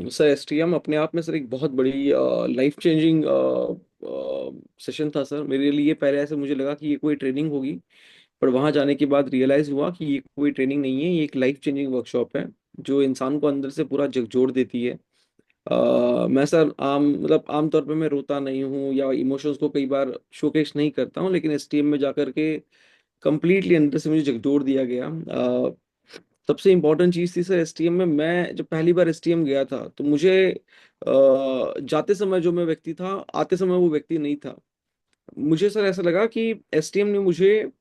Sir STM अपने आप में सर एक बहुत बड़ी लाइफ चेंजिंग सेशन था सर मेरे लिए। पहले ऐसे मुझे लगा कि ये कोई ट्रेनिंग होगी, पर वहां जाने के बाद रियलाइज हुआ कि ये कोई ट्रेनिंग नहीं है, ये एक लाइफ चेंजिंग वर्कशॉप है जो इंसान को अंदर से पूरा झकझोर देती है। मैं सर आमतौर पे मैं रोता नहीं हूँ या इमोशंस को कई बार शोकेस नहीं करता हूँ, लेकिन एसटीएम में जाकर के कंप्लीटली अंदर से मुझे झकझोर दिया गया। सबसे इम्पोर्टेंट चीज़ थी सर एसटीएम में, मैं जब पहली बार एसटीएम गया था तो मुझे जाते समय जो मैं व्यक्ति था, आते समय वो व्यक्ति नहीं था। मुझे सर ऐसा लगा कि एसटीएम ने मुझे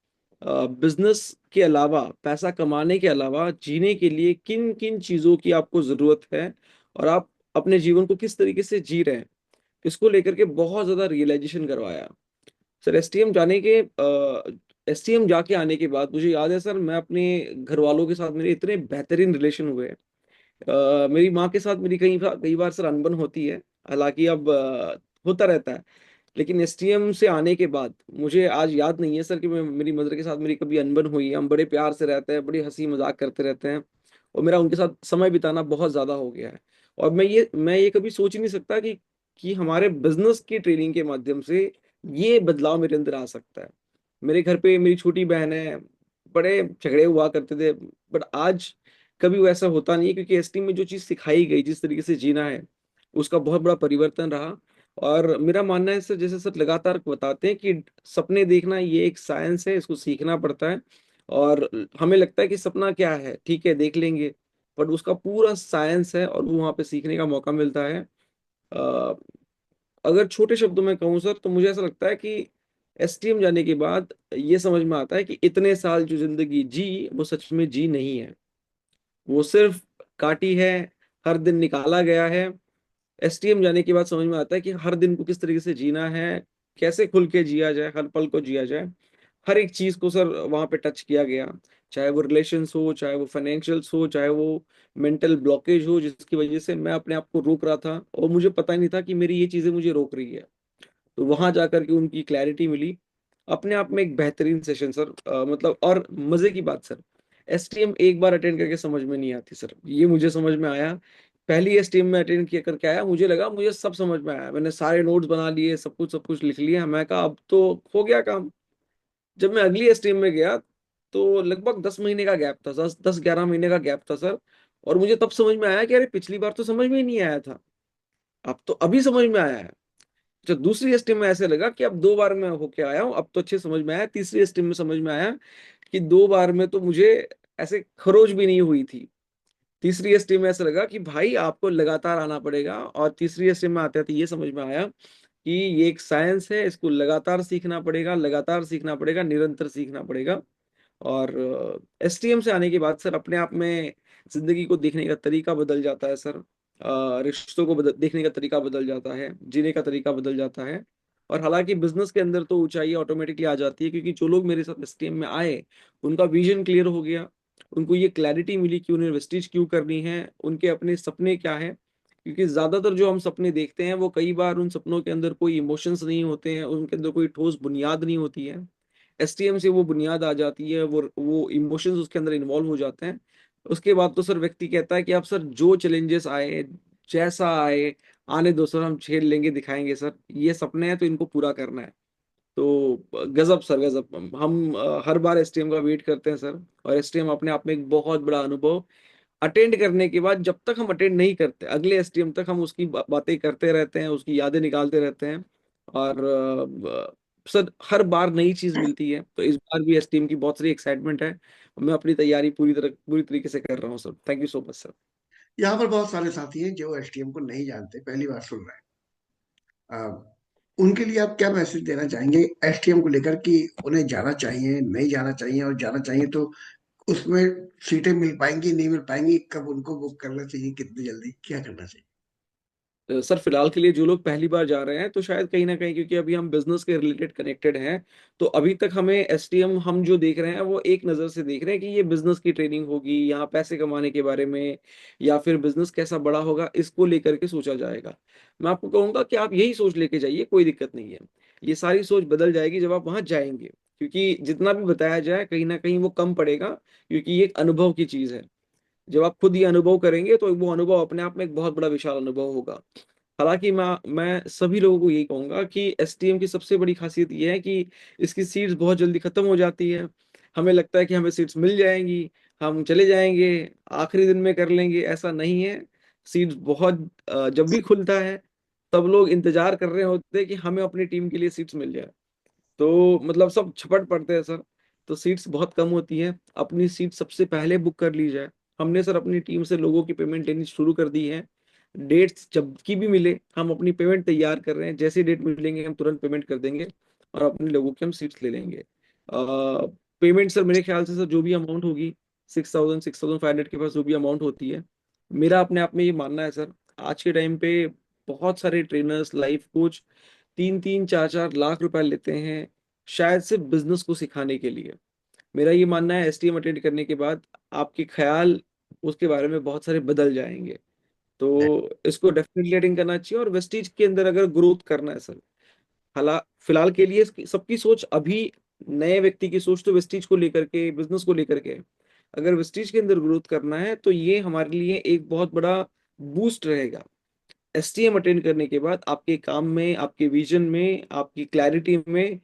बिजनेस के अलावा, पैसा कमाने के अलावा जीने के लिए किन किन चीज़ों की आपको ज़रूरत है और आप अपने जीवन को किस तरीके से जी रहे हैं, इसको लेकर के बहुत ज़्यादा रियलाइजेशन करवाया। सर एसटीएम जाके आने के बाद मुझे याद है सर, मैं अपने घर वालों के साथ मेरे इतने बेहतरीन रिलेशन हुए। मेरी माँ के साथ मेरी कई बार सर अनबन होती है, हालांकि अब होता रहता है। लेकिन एसटीएम से आने के बाद मुझे आज याद नहीं है सर कि मेरी मदर के साथ मेरी कभी अनबन हुई है। हम बड़े प्यार से रहते हैं, बड़ी हंसी मजाक करते रहते हैं, और मेरा उनके साथ समय बिताना बहुत ज्यादा हो गया है। और मैं ये कभी सोच ही नहीं सकता कि हमारे बिजनेस की ट्रेनिंग के माध्यम से ये बदलाव मेरे अंदर आ सकता है। मेरे घर पे मेरी छोटी बहन है, बड़े झगड़े हुआ करते थे, बट आज कभी वैसा होता नहीं है, क्योंकि एसटी में जो चीज़ सिखाई गई, जिस तरीके से जीना है, उसका बहुत बड़ा परिवर्तन रहा। और मेरा मानना है सर, जैसे सर लगातार बताते हैं कि सपने देखना ये एक साइंस है, इसको सीखना पड़ता है। और हमें लगता है कि सपना क्या है, ठीक है देख लेंगे, बट उसका पूरा साइंस है और वो वहाँ पे सीखने का मौका मिलता है। अ, अगर छोटे शब्दों में कहूँ सर, तो मुझे ऐसा लगता है कि एसटीएम जाने के बाद ये समझ में आता है कि इतने साल जो जिंदगी जी, वो सच में जी नहीं है, वो सिर्फ काटी है, हर दिन निकाला गया है। एसटीएम जाने के बाद समझ में आता है कि हर दिन को किस तरीके से जीना है, कैसे खुल के जिया जाए, हर पल को जिया जाए। हर एक चीज को सर वहां पे टच किया गया, चाहे वो रिलेशंस हो, चाहे वो फाइनेंशियल्स हो, चाहे वो मेंटल ब्लॉकेज हो जिसकी वजह से मैं अपने आप को रोक रहा था और मुझे पता ही नहीं था कि मेरी ये चीजें मुझे रोक रही है। तो वहां जाकर के उनकी क्लैरिटी मिली। अपने आप में एक बेहतरीन सेशन सर। और मजे की बात सर, एसटीएम एक बार अटेंड करके समझ में नहीं आती सर, ये मुझे समझ में आया। पहली एसटीएम में अटेंड किया करके आया, मुझे लगा मुझे सब समझ में आया, मैंने सारे नोट्स बना लिए, सब कुछ लिख लिया, मैं कहा अब तो हो गया काम। जब मैं अगली एसटीएम में गया तो लगभग 10 महीने का गैप था, 10-11 महीने का गैप था सर। और मुझे तब समझ में आया कि अरे पिछली बार तो समझ में ही नहीं आया था, अब तो अभी समझ में आया है। जब दूसरी स्ट्रीम में ऐसे लगा कि अब 2 बार मैं होके आया हूँ, अब तो अच्छे समझ में आया। तीसरी स्ट्रीम में समझ में आया कि 2 बार में तो मुझे ऐसे खरोच भी नहीं हुई थी। तीसरी स्ट्रीम में ऐसा लगा कि भाई आपको लगातार आना पड़ेगा, और तीसरी स्ट्रीम में आते आते ये समझ में आया कि ये एक साइंस है, इसको लगातार सीखना पड़ेगा, लगातार सीखना पड़ेगा, निरंतर सीखना पड़ेगा। और एसटीएम से आने के बाद सर अपने आप में जिंदगी को देखने का तरीका बदल जाता है सर। रिश्तों को देखने का तरीका बदल जाता है, जीने का तरीका बदल जाता है। और हालांकि बिजनेस के अंदर तो ऊंचाई ऑटोमेटिकली आ जाती है, क्योंकि जो लोग मेरे साथ एसटीएम में आए उनका विजन क्लियर हो गया। उनको ये क्लैरिटी मिली कि उन्हें वेस्टिज क्यों करनी है, उनके अपने सपने क्या है। क्योंकि ज्यादातर जो हम सपने देखते हैं वो कई बार उन सपनों के अंदर कोई इमोशंस नहीं होते हैं, उनके अंदर कोई ठोस बुनियाद नहीं होती है। एसटीएम से वो बुनियाद आ जाती है, वो इमोशंस उसके अंदर इन्वॉल्व हो जाते हैं। उसके बाद तो सर व्यक्ति कहता है कि आप सर जो चैलेंजेस आए, जैसा आए, आने दो सर, हम झेल लेंगे, दिखाएंगे सर, ये सपने हैं तो इनको पूरा करना है। तो गजब सर गजब, हम हर बार एसटीएम का वेट करते हैं सर। और एसटीएम अपने आप में एक बहुत बड़ा अनुभव। अटेंड करने के बाद जब तक हम अटेंड नहीं करते, अगले एसटीएम तक हम उसकी बातें करते रहते हैं, उसकी यादें निकालते रहते हैं। और सर हर बार नई चीज मिलती है, तो इस बार भी एसटीएम की बहुत सारी एक्साइटमेंट है। मैं अपनी तैयारी पूरी तरीके से कर रहा हूँ sir. Thank you so much sir. यहाँ पर बहुत सारे साथी हैं जो एसटीएम को नहीं जानते, पहली बार सुन रहे हैं। उनके लिए आप क्या मैसेज देना चाहेंगे एसटीएम को लेकर कि उन्हें जाना चाहिए, नहीं जाना चाहिए, और जाना चाहिए तो उसमें सीटें मिल पाएंगी, नहीं मिल पाएंगी, कब उनको बुक करना चाहिए, कितनी जल्दी, क्या करना चाहिए? सर फिलहाल के लिए जो लोग पहली बार जा रहे हैं, तो शायद कहीं ना कहीं क्योंकि अभी हम बिजनेस के रिलेटेड कनेक्टेड हैं, तो अभी तक हमें एसटीएम हम जो देख रहे हैं वो एक नज़र से देख रहे हैं कि ये बिजनेस की ट्रेनिंग होगी, यहाँ पैसे कमाने के बारे में, या फिर बिजनेस कैसा बड़ा होगा इसको लेकर के सोचा जाएगा। मैं आपको कहूंगा कि आप यही सोच लेके जाइए, कोई दिक्कत नहीं है। ये सारी सोच बदल जाएगी जब आप वहां जाएंगे, क्योंकि जितना भी बताया जाए कहीं ना कहीं वो कम पड़ेगा, क्योंकि ये एक अनुभव की चीज है। जब आप खुद ये अनुभव करेंगे तो वो अनुभव अपने आप में एक बहुत बड़ा विशाल अनुभव होगा। हालाँकि मैं सभी लोगों को यही कहूँगा कि एसटीएम की सबसे बड़ी ख़ासियत ये है कि इसकी सीट्स बहुत जल्दी ख़त्म हो जाती है। हमें लगता है कि हमें सीट्स मिल जाएँगी, हम चले जाएँगे, आखिरी दिन में कर लेंगे, ऐसा नहीं है। सीट्स बहुत जब भी खुलता है, सब लोग इंतज़ार कर रहे होते हैं कि हमें अपनी टीम के लिए सीट्स मिल जाए। तो मतलब सब झपट पड़ते हैं सर, तो सीट्स बहुत कम होती हैं। अपनी सीट सबसे पहले बुक कर ली जाए। हमने सर अपनी टीम से लोगों की पेमेंट लेनी शुरू कर दी है। डेट्स जब की भी मिले, हम अपनी पेमेंट तैयार कर रहे हैं। जैसे डेट मिलेंगे हम तुरंत पेमेंट कर देंगे और अपने लोगों की हम सीट्स ले लेंगे। पेमेंट सर मेरे ख्याल से सर जो भी अमाउंट होगी 6000 6500 के पास जो भी अमाउंट होती है, मेरा अपने आप में ये मानना है सर, आज के टाइम पे बहुत सारे ट्रेनर्स, लाइफ कोच 3-3 4-4 लाख रुपए लेते हैं, शायद सिर्फ बिजनेस को सिखाने के लिए। मेरा ये मानना है एसटीएम अटेंड करने के बाद आपके ख्याल उसके बारे में बहुत सारे बदल जाएंगे। तो इसको डेफिनेटली अटेंड करना चाहिए। और वेस्टीज के अंदर अगर ग्रोथ करना है सर, हालां फिलहाल के लिए सबकी सोच अभी, नए व्यक्ति की सोच तो वेस्टीज को लेकर के, बिजनेस को लेकर के है। अगर वेस्टीज के अंदर ग्रोथ करना है तो ये हमारे लिए एक बहुत बड़ा बूस्ट रहेगा। एसटीएम अटेंड करने के बाद आपके काम में, आपके विजन में, आपकी क्लैरिटी में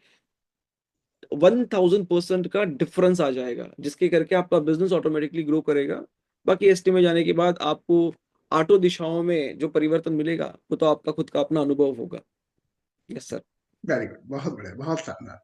1000% का डिफरेंस आ जाएगा, जिसके करके आपका बिजनेस ऑटोमेटिकली ग्रो करेगा। बाकी एसटी में जाने के बाद आपको आठों दिशाओं में जो परिवर्तन मिलेगा वो तो आपका खुद का अपना अनुभव होगा। Yes sir. वेरी गुड, बहुत बढ़िया, बहुत शानदार।